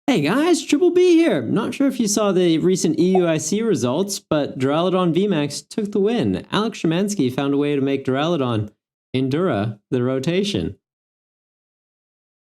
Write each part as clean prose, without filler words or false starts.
Hey guys, Triple B here. Not sure if you saw the recent EUIC results, but Duraludon Vmax took the win. Alex Szymanski found a way to make Duraludon En-DURA the rotation.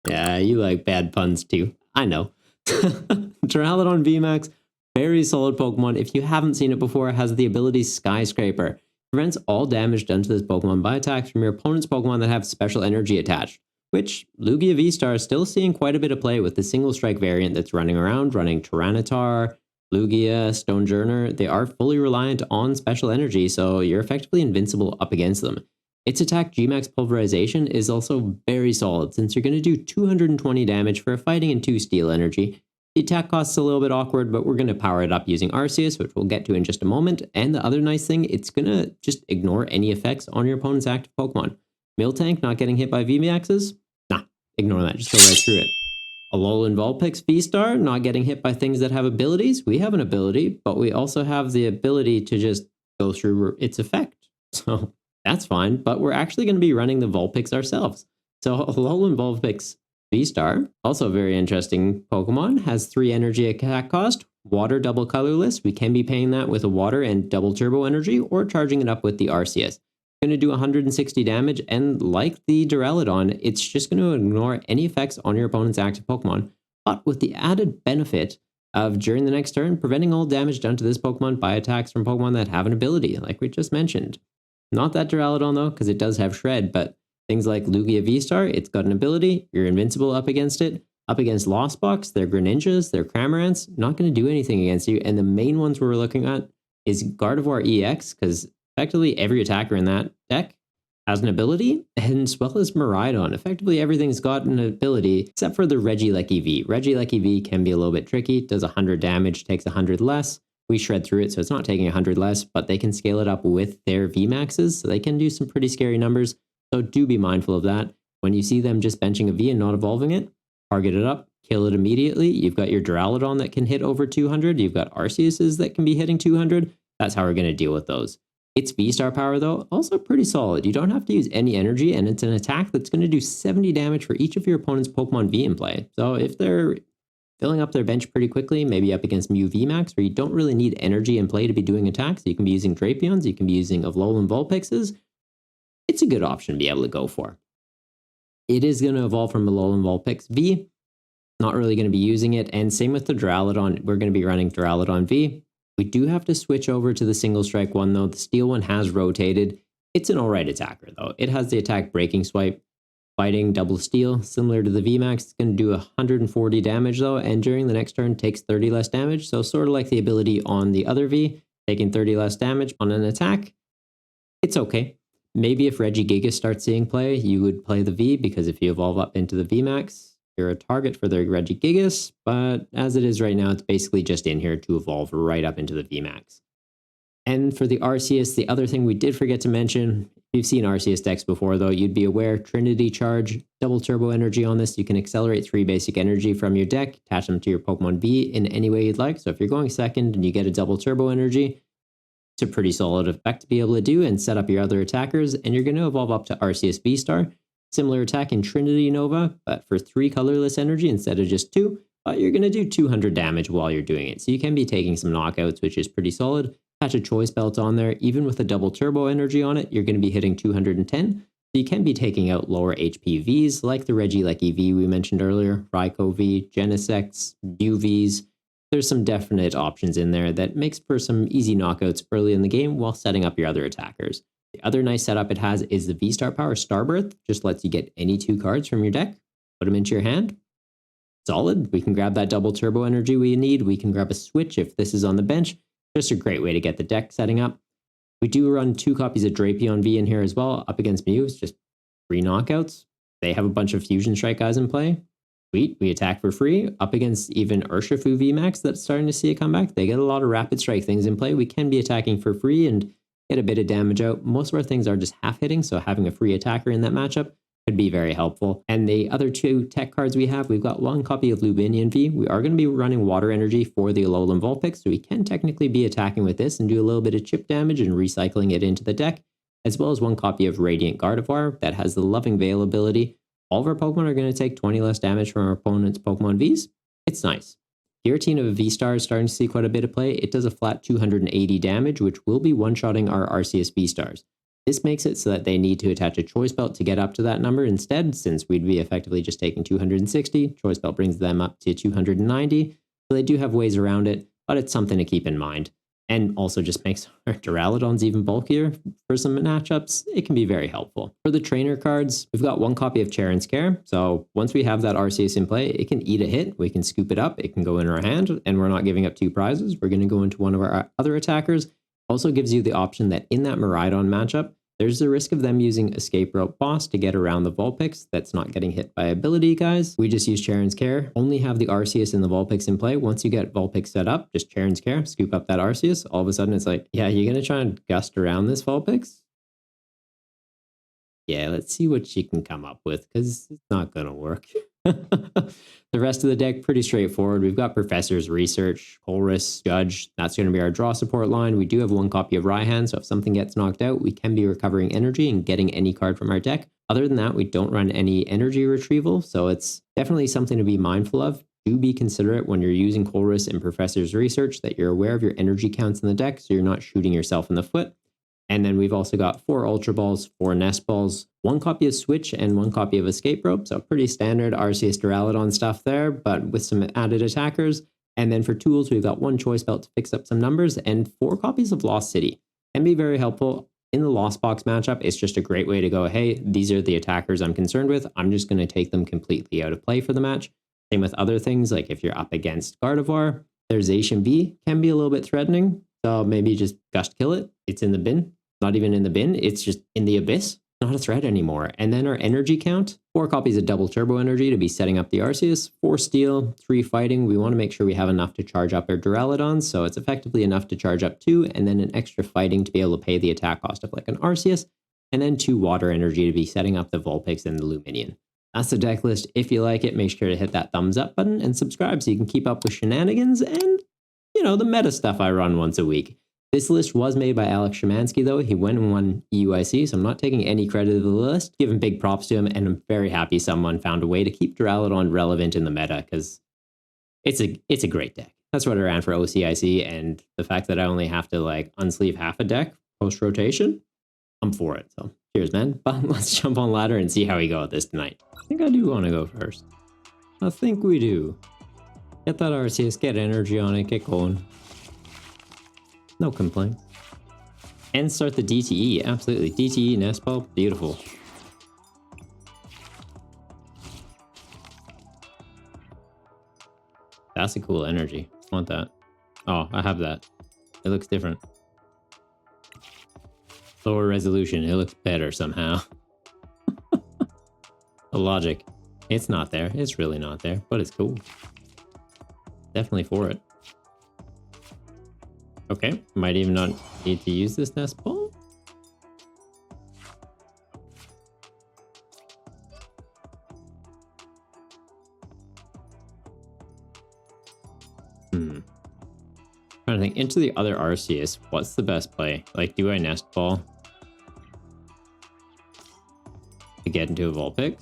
Yeah, you like bad puns too. I know. Duraludon Vmax, very solid Pokemon. If you haven't seen it before, it has the ability Skyscraper. Prevents all damage done to this Pokemon by attacks from your opponent's Pokemon that have special energy attached, which Lugia Vstar is still seeing quite a bit of play with the single strike variant that's running around, running Tyranitar, Lugia, Stonejourner. They are fully reliant on special energy, so you're effectively invincible up against them. Its attack Gmax Pulverization is also very solid, since you're going to do 220 damage for a fighting and 2 steel energy. The attack cost is a little bit awkward, but we're going to power it up using Arceus, which we'll get to in just a moment. And the other nice thing, it's going to just ignore any effects on your opponent's active Pokemon. Miltank not getting hit by Vmaxes? Nah, ignore that, just go right through it. Alolan Vulpix Vstar not getting hit by things that have abilities? We have an ability, but we also have the ability to just go through its effect. So that's fine, but we're actually going to be running the Vulpix ourselves. So Alolan Vulpix Vstar, also a very interesting Pokemon, has 3 energy attack cost, water double colorless. We can be paying that with a water and double turbo energy, or charging it up with the Arceus. Going to do 160 damage, and like the Duraludon, it's just going to ignore any effects on your opponent's active Pokemon, but with the added benefit of, during the next turn, preventing all damage done to this Pokemon by attacks from Pokemon that have an ability, like we just mentioned. Not that Duraludon though, because it does have Shred, but things like Lugia Vstar, it's got an ability, you're invincible up against it. Up against Lost Box, their Greninjas, their Cramorants, not going to do anything against you, and the main ones we're looking at is Gardevoir EX, because effectively every attacker in that deck has an ability, and as well as Miraidon. Effectively everything's got an ability except for the Regieleki V. Regieleki V can be a little bit tricky, does 100 damage, takes 100 less. We shred through it, so it's not taking 100 less, but they can scale it up with their Vmaxes, so they can do some pretty scary numbers. So do be mindful of that. When you see them just benching a V and not evolving it, target it up, kill it immediately. You've got your Duraludon that can hit over 200. You've got Arceuses that can be hitting 200. That's how we're going to deal with those. Its V-Star power, though, also pretty solid. You don't have to use any energy, and it's an attack that's going to do 70 damage for each of your opponent's Pokemon V in play. So if they're filling up their bench pretty quickly, maybe up against Mew Vmax, where you don't really need energy in play to be doing attacks, you can be using Drapions, you can be using Alolan Vulpixes. It's a good option to be able to go for. It is going to evolve from Alolan Vulpix V. Not really going to be using it, and same with the Duraludon. We're going to be running Duraludon V. We do have to switch over to the single strike one, though. The steel one has rotated. It's an alright attacker, though. It has the attack Breaking Swipe, fighting double steel, similar to the Vmax. It's going to do 140 damage, though, and during the next turn takes 30 less damage, so sort of like the ability on the other V, taking 30 less damage on an attack. It's okay. Maybe if Regigigas starts seeing play, you would play the V, because if you evolve up into the Vmax, you're a target for the Regigigas, but as it is right now, it's basically just in here to evolve right up into the Vmax. And for the Arceus, the other thing we did forget to mention, if you've seen Arceus decks before though, you'd be aware, Trinity charge, double turbo energy on this. You can accelerate 3 basic energy from your deck, attach them to your Pokemon V in any way you'd like. So if you're going second and you get a double turbo energy, it's a pretty solid effect to be able to do and set up your other attackers, and you're going to evolve up to Arceus Vstar. Similar attack in Trinity Nova, but for 3 colorless energy instead of just 2, but you're going to do 200 damage while you're doing it. So you can be taking some knockouts, which is pretty solid. Attach a choice belt on there. Even with a double turbo energy on it, you're going to be hitting 210. So you can be taking out lower HP Vs like the Regieleki V we mentioned earlier, Raikou V, Genesect, Mew Vs. There's some definite options in there that makes for some easy knockouts early in the game while setting up your other attackers. The other nice setup it has is the V-Star power Starbirth. Just lets you get any 2 cards from your deck, put them into your hand. Solid. We can grab that double turbo energy we need. We can grab a switch if this is on the bench. Just a great way to get the deck setting up. We do run 2 copies of Drapion V in here as well, up against Mew. It's just 3 knockouts. They have a bunch of Fusion Strike guys in play. Sweet, we attack for free. Up against even Urshifu Vmax that's starting to see a comeback. They get a lot of Rapid Strike things in play. We can be attacking for free and get a bit of damage out. Most of our things are just half hitting, so having a free attacker in that matchup could be very helpful. And the other 2 tech cards we have, we've got 1 copy of Lubinian V. We are going to be running water energy for the Alolan Vulpix, so we can technically be attacking with this and do a little bit of chip damage and recycling it into the deck, as well as 1 copy of Radiant Gardevoir that has the Loving Veil ability. All of our Pokemon are going to take 20 less damage from our opponent's Pokemon Vs. It's nice. Giratina Vstar is starting to see quite a bit of play. It does a flat 280 damage, which will be one-shotting our Arceus Vstars. This makes it so that they need to attach a Choice Belt to get up to that number instead, since we'd be effectively just taking 260. Choice Belt brings them up to 290, so they do have ways around it, but it's something to keep in mind. And also just makes our Duraludons even bulkier for some matchups. It can be very helpful. For the trainer cards, we've got one copy of Chair and Scare. So once we have that Arceus in play, it can eat a hit. We can scoop it up. It can go in our hand, and we're not giving up 2 prizes. We're going to go into one of our other attackers. Also gives you the option that in that Miraidon matchup, there's the risk of them using Escape Rope Boss to get around the Vulpix that's not getting hit by ability, guys. We just use Charon's Care. Only have the Arceus and the Vulpix in play. Once you get Vulpix set up, just Charon's Care, scoop up that Arceus. All of a sudden, it's like, yeah, you're going to try and gust around this Vulpix? Yeah, let's see what she can come up with, because it's not going to work. The rest of the deck, pretty straightforward. We've got Professor's Research, Colress, Judge. That's going to be our draw support line. We do have one copy of Raihan, so if something gets knocked out, we can be recovering energy and getting any card from our deck. Other than that, we don't run any energy retrieval, so it's definitely something to be mindful of. Do be considerate when you're using Colress and Professor's Research that you're aware of your energy counts in the deck, so you're not shooting yourself in the foot. And then we've also got 4 Ultra Balls, 4 Nest Balls, 1 copy of Switch, and 1 copy of Escape Rope. So pretty standard Arceus Duraludon stuff there, but with some added attackers. And then for tools, we've got 1 Choice Belt to fix up some numbers and 4 copies of Lost City. Can be very helpful. In the Lost Box matchup, it's just a great way to go, hey, these are the attackers I'm concerned with. I'm just going to take them completely out of play for the match. Same with other things, like if you're up against Gardevoir, their Zacian V can be a little bit threatening. So maybe just Gust Kill it. It's in the bin. Not even in the bin, it's just in the abyss. Not a threat anymore. And then our energy count, 4 copies of double turbo energy to be setting up the Arceus, 4 steel, 3 fighting. We want to make sure we have enough to charge up our Duraludons, so it's effectively enough to charge up 2, and then an extra fighting to be able to pay the attack cost of like an Arceus, and then 2 water energy to be setting up the Vulpix and the Luminion. That's the deck list. If you like it, make sure to hit that thumbs up button and subscribe so you can keep up with shenanigans and, you know, the meta stuff I run once a week. This list was made by Alex Szymanski, though. He went and won EUIC, so I'm not taking any credit of the list. Giving big props to him, and I'm very happy someone found a way to keep Duraludon relevant in the meta, because it's a great deck. That's what I ran for OCIC, and the fact that I only have to like unsleeve half a deck post-rotation, I'm for it. So cheers, man. But let's jump on ladder and see how we go at this tonight. I think I do want to go first. I think we do. Get that Arceus, get energy on it, get going. No complaints. And start the DTE, absolutely. DTE, Nest Ball, beautiful. That's a cool energy. I want that. Oh, I have that. It looks different. Lower resolution, it looks better somehow. The logic. It's not there. It's really not there, but it's cool. Definitely for it. Okay, might even not need to use this Nest Ball. Trying to think, into the other Arceus, what's the best play? Like, do I Nest Ball to get into a Vulpix?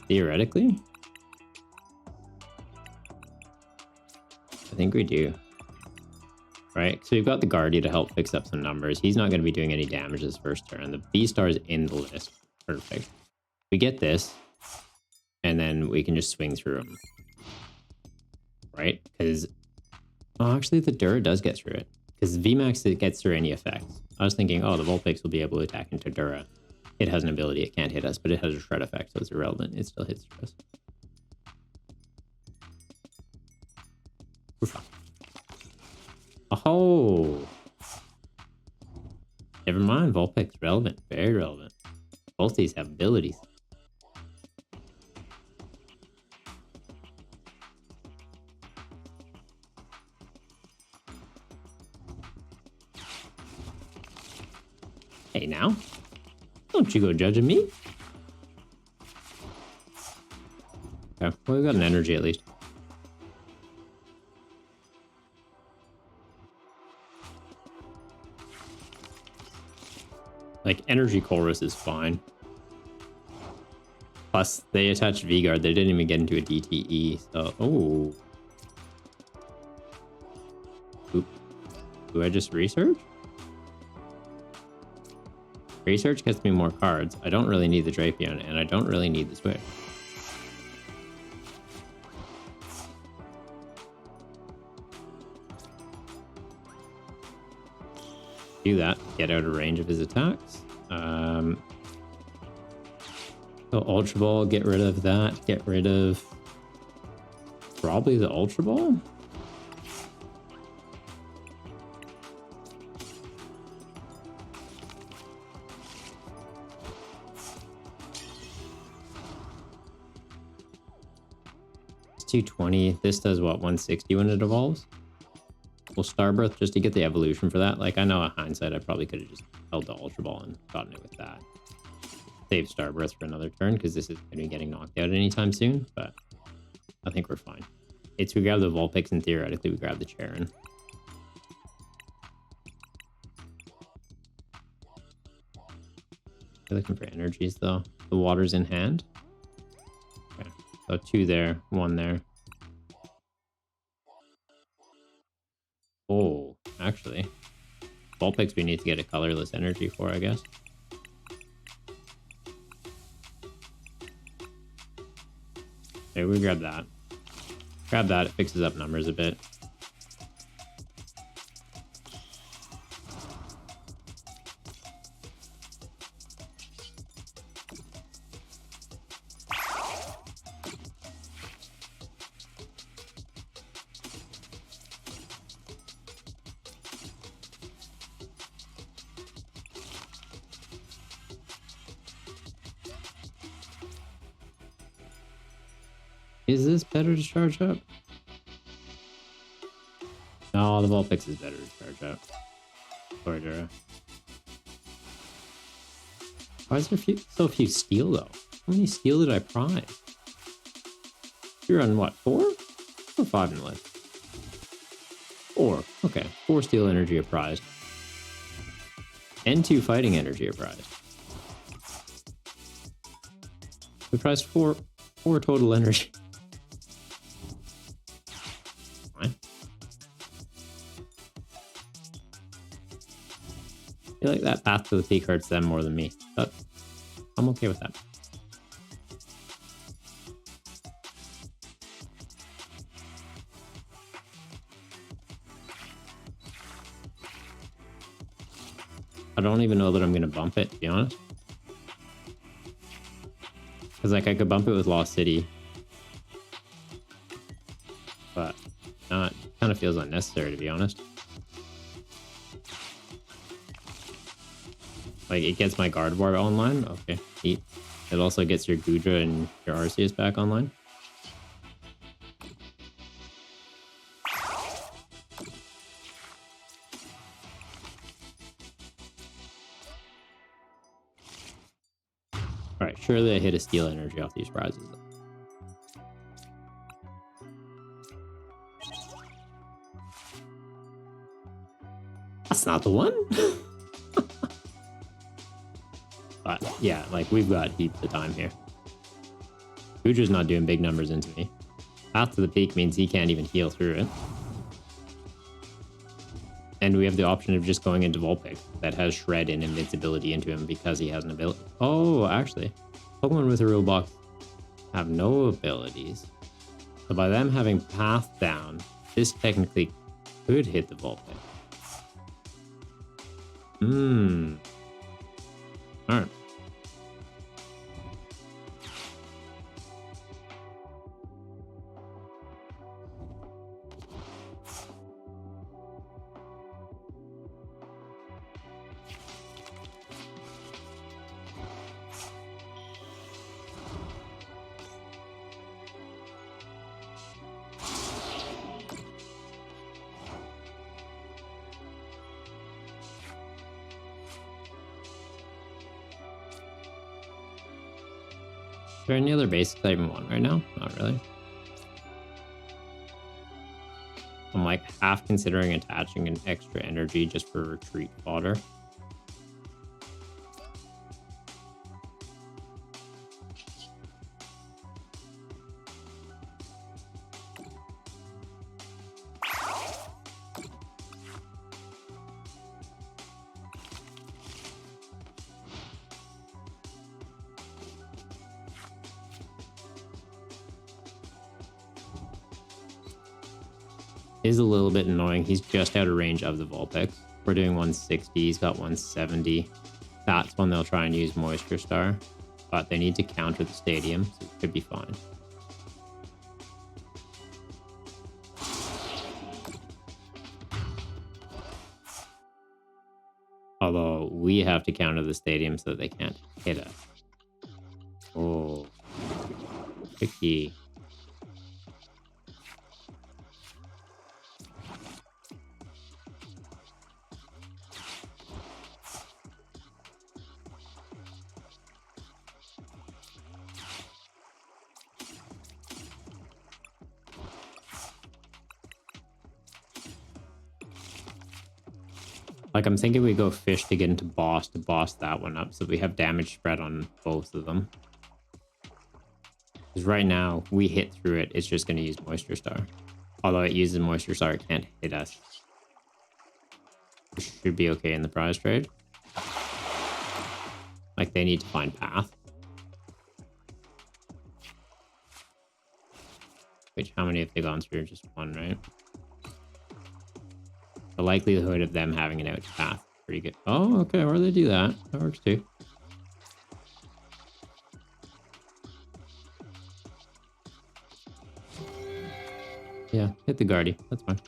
Theoretically? I think we do. Right, so we've got the Guardia to help fix up some numbers. He's not going to be doing any damage this first turn. The Vstar is in the list. Perfect. We get this, and then we can just swing through him. Right? Because, oh, actually the En-DURA does get through it. Because Vmax, it gets through any effects. I was thinking, oh, the Vulpix will be able to attack into En-DURA. It has an ability, it can't hit us, but it has a shred effect, so it's irrelevant. It still hits us. We're fine. Oh, never mind. Vulpix relevant, very relevant. Both these have abilities. Hey, now, don't you go judging me. Okay, well, we've got an energy at least. Like, energy chorus is fine. Plus, they attached V-Guard. They didn't even get into a DTE. So, oh. Oop. Do I just research? Research gets me more cards. I don't really need the Drapion, and I don't really need the Switch. Do that. Get out of range of his attacks. So Ultra Ball, get rid of that. Get rid of probably the Ultra Ball. It's 220. This does what, 160 when it evolves? Well, Starbirth just to get the evolution for that. Like, I know in hindsight I probably could have just held the Ultra Ball and gotten it with that. Save Starbirth for another turn because this is going to be getting knocked out anytime soon, but I think we're fine. It's we grab the Vulpix and theoretically we grab the Charon. We're looking for energies though. The water's in hand. Okay. So 2 there, 1 there. Oh, actually. Vulpix we need to get a colorless energy for, I guess. Okay, we grab that. Grab that, it fixes up numbers a bit. Is this better to charge up? No, the Vulpix is better to charge up. Sorry, Dura. Why is there so few steel, though? How many steel did I prize? You're on what, 4? Or 5 in left? 4. Okay, 4 steel energy are prized. And 2 fighting energy are prized. We prized 4 total energy. I feel like that path to the peak hurts them more than me, but I'm okay with that. I don't even know that I'm going to bump it, to be honest. Because, like, I could bump it with Lost City. But, it kind of feels unnecessary, to be honest. Like, it gets my Gardevoir online. Okay, neat. It also gets your Gudra and your Arceus back online. Alright, surely I hit a steel energy off these prizes. That's not the one? But yeah, like we've got heaps of time here. Gudra's not doing big numbers into me. Path to the peak means he can't even heal through it. And we have the option of just going into Vulpix that has Shred and Invincibility into him because he has an ability. Oh, actually, Pokemon with a rule box have no abilities. So by them having Path down, this technically could hit the Vulpix. Alright. Is there any other basics I even want right now? Not really. I'm like half considering attaching an extra energy just for retreat fodder. is a little bit annoying. He's just out of range of the Vulpix. We're doing 160. He's got 170. That's when they'll try and use Moisture Star. But they need to counter the stadium, so it should be fine. Although we have to counter the stadium so that they can't hit us. Oh, tricky. Like, I'm thinking we go fish to get into boss to boss that one up so we have damage spread on both of them. Because right now, we hit through it, it's just going to use Moisture Star. Although it uses Moisture Star, it can't hit us. Which should be okay in the prize trade. Like, they need to find path. Which, how many have they gone through? Just one, right? The likelihood of them having an out path is pretty good. Oh, okay, where do they do that? That works too. Yeah, hit the Guardy. That's fine.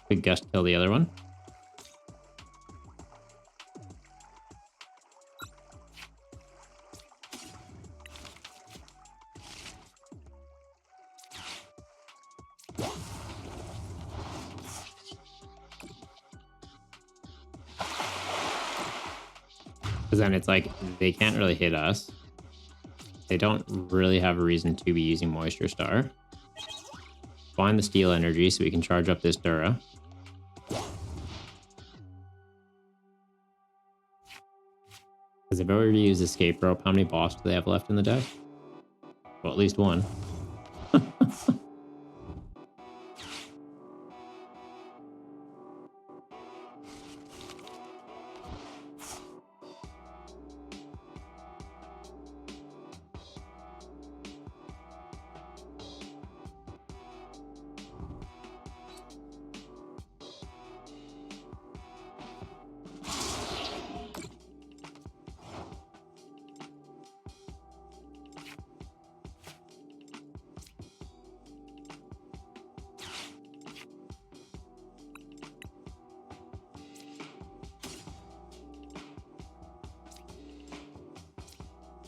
Big gust kill the other one. Because then it's like, they can't really hit us. They don't really have a reason to be using Moisture Star. Find the Steel Energy so we can charge up this Dura. Because I've already used Escape Rope. How many boss do they have left in the deck? Well, at least one.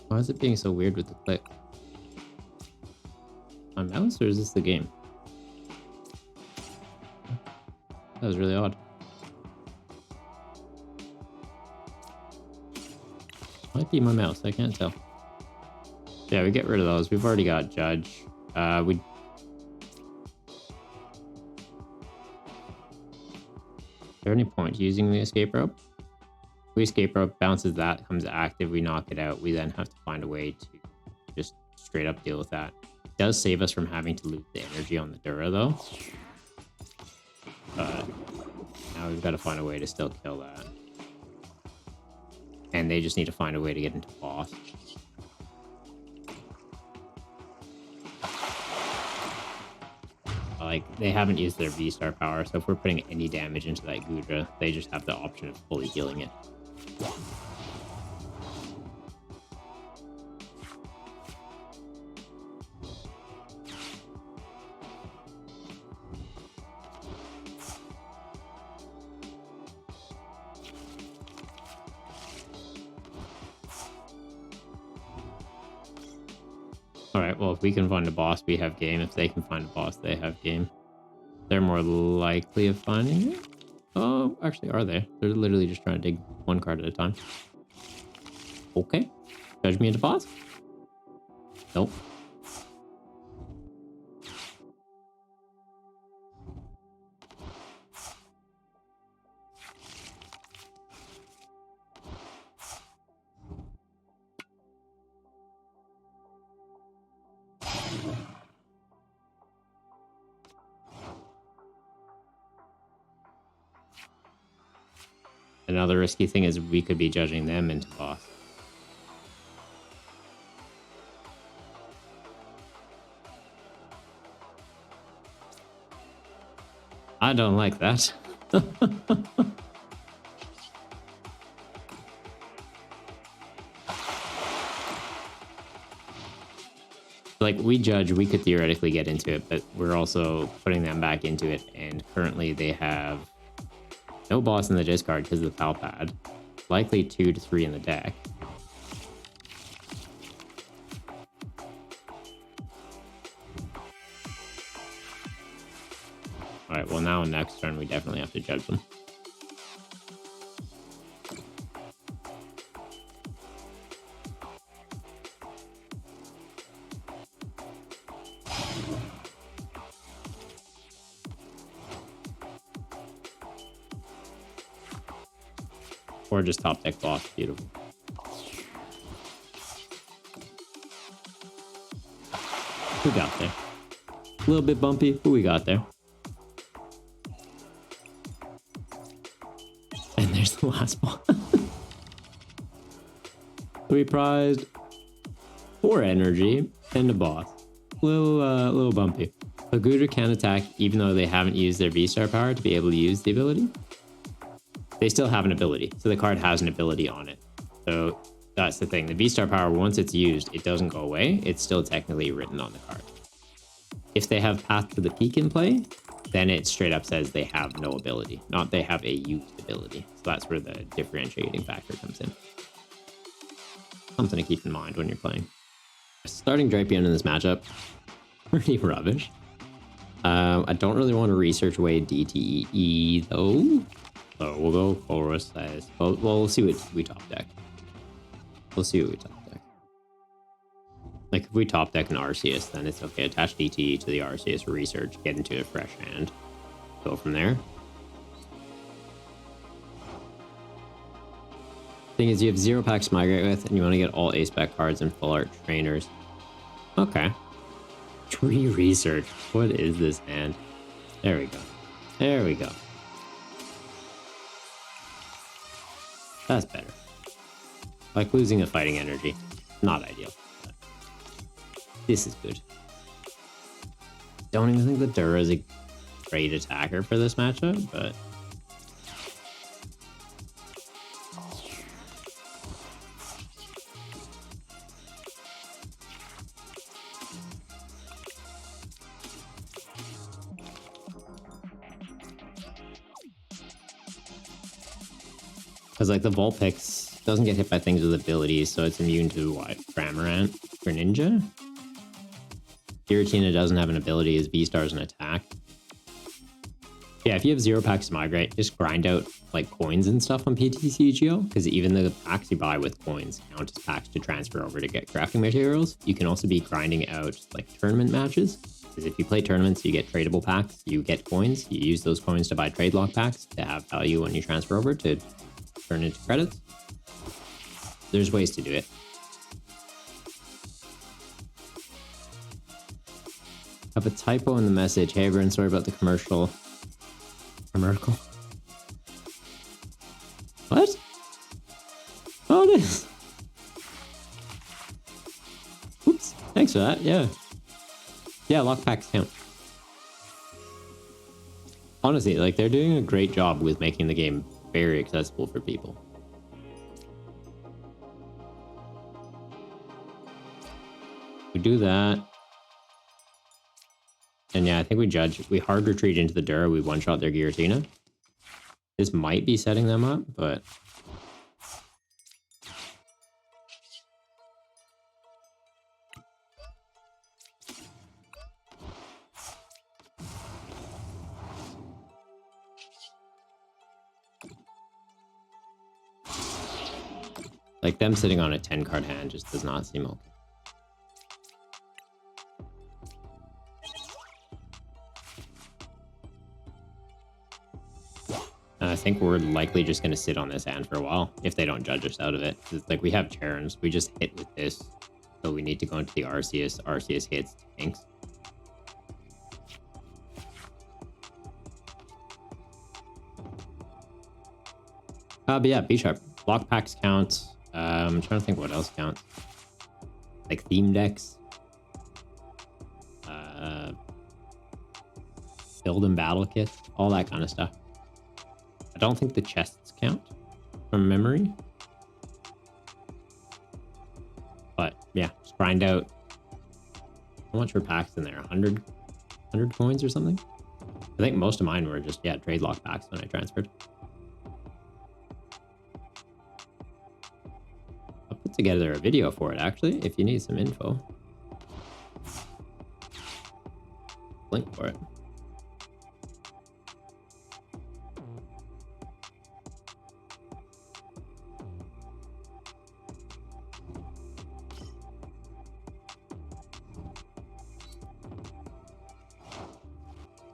Why is it being so weird with the click? My mouse, or is this the game? That was really odd. Might be my mouse, I can't tell. Yeah, we get rid of those. We've already got Judge. Is there any point using the Escape Rope? We Escape Rope, bounces that, comes active, we knock it out. We then have to find a way to just straight up deal with that. It does save us from having to lose the energy on the Dura, though. But now we've got to find a way to still kill that. And they just need to find a way to get into boss. Like, they haven't used their Vstar power, so if we're putting any damage into that Gudra, they just have the option of fully healing it. Alright, well, if we can find a boss, we have game. If they can find a boss, they have game. They're more likely of finding it. Oh, actually, are they? They're literally just trying to dig one card at a time. Okay. Judge me into boss? Nope. Another risky thing is we could be judging them into boss. I don't like that. Like, we judge, we could theoretically get into it, but we're also putting them back into it, and currently they have no boss in the discard because of the pal pad. Likely 2 to 3 in the deck. Alright, well now next turn we definitely have to judge them. Or just top deck boss. Beautiful. We got there. A little bit bumpy, but we got there. And there's the last boss. We prized 4 energy and a boss. Little bumpy. Pagoda can attack even though they haven't used their Vstar power to be able to use the ability. They still have an ability, so the card has an ability on it. So that's the thing. The Vstar power, once it's used, it doesn't go away. It's still technically written on the card. If they have Path to the Peak in play, then it straight up says they have no ability, not they have a used ability. So that's where the differentiating factor comes in. Something to keep in mind when you're playing. Starting Drapion in this matchup, pretty rubbish. I don't really want to research away DTE though. So we'll go Chorus as well. We'll see what we top deck. We'll see what we top deck. Like if we top deck an Arceus, then it's okay. Attach DTE to the Arceus for research, get into a fresh hand, go from there. Thing is, you have 0 packs to migrate with, and you want to get all A-spec cards and full art trainers. Okay. Tree research. What is this hand? There we go. There we go. That's better. Like losing a fighting energy. Not ideal. But this is good. Don't even think that Dura is a great attacker for this matchup, but because like the Vulpix doesn't get hit by things with abilities, so it's immune to what? Cramorant for Ninja? Giratina doesn't have an ability, as Vstar's an attack. Yeah, if you have 0 packs to migrate, just grind out like coins and stuff on PTCGL, because even the packs you buy with coins count as packs to transfer over to get crafting materials. You can also be grinding out like tournament matches, because if you play tournaments, you get tradable packs, you get coins, you use those coins to buy trade lock packs to have value when you transfer over to turn into credits. There's ways to do it. I have a typo in the message. Hey everyone, sorry about the commercial. Commercial? What? Oh, it is. Oops. Thanks for that. Yeah. Yeah, lock packs count. Honestly, like they're doing a great job with making the game very accessible for people. We do that. And yeah, I think we judge. We hard retreat into the Dura. We one-shot their Giratina. This might be setting them up, but like them sitting on a 10-card hand just does not seem okay. And I think we're likely just going to sit on this hand for a while if they don't judge us out of it. It's like we have Charms, we just hit with this, so we need to go into the Arceus. Arceus hits, tanks. But yeah, B-Sharp. Block packs count. I'm trying to think what else counts. Like theme decks. Build and battle kits. All that kind of stuff. I don't think the chests count from memory. But yeah, just grind out. How much were packs in there? 100 coins or something? I think most of mine were just, yeah, trade lock packs when I transferred. I'll put together a video for it, actually, if you need some info. Link for it.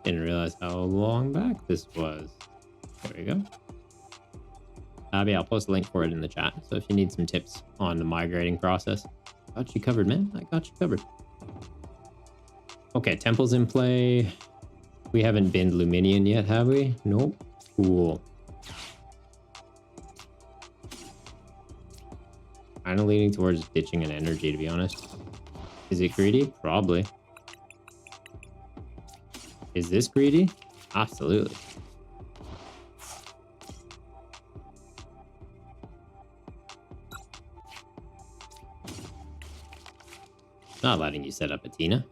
Didn't realize how long back this was. There we go. Yeah, I'll post a link for it in the chat. So if you need some tips on the migrating process, got you covered, man. I got you covered. Okay, temple's in play. We haven't binned Luminion yet, have we? Nope. Cool. Kind of leaning towards ditching an energy, to be honest. Is it greedy? Probably. Is this greedy? Absolutely. Not letting you set up a Tina.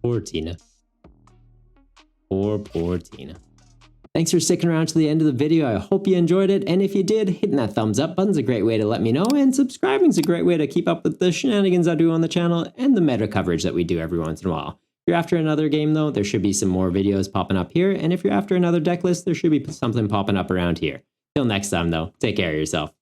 Poor Tina. Poor Tina. Thanks for sticking around to the end of the video. I hope you enjoyed it. And if you did, hitting that thumbs up button's a great way to let me know. And subscribing's a great way to keep up with the shenanigans I do on the channel and the meta coverage that we do every once in a while. If you're after another game, though, there should be some more videos popping up here. And if you're after another deck list, there should be something popping up around here. Till next time, though, take care of yourself.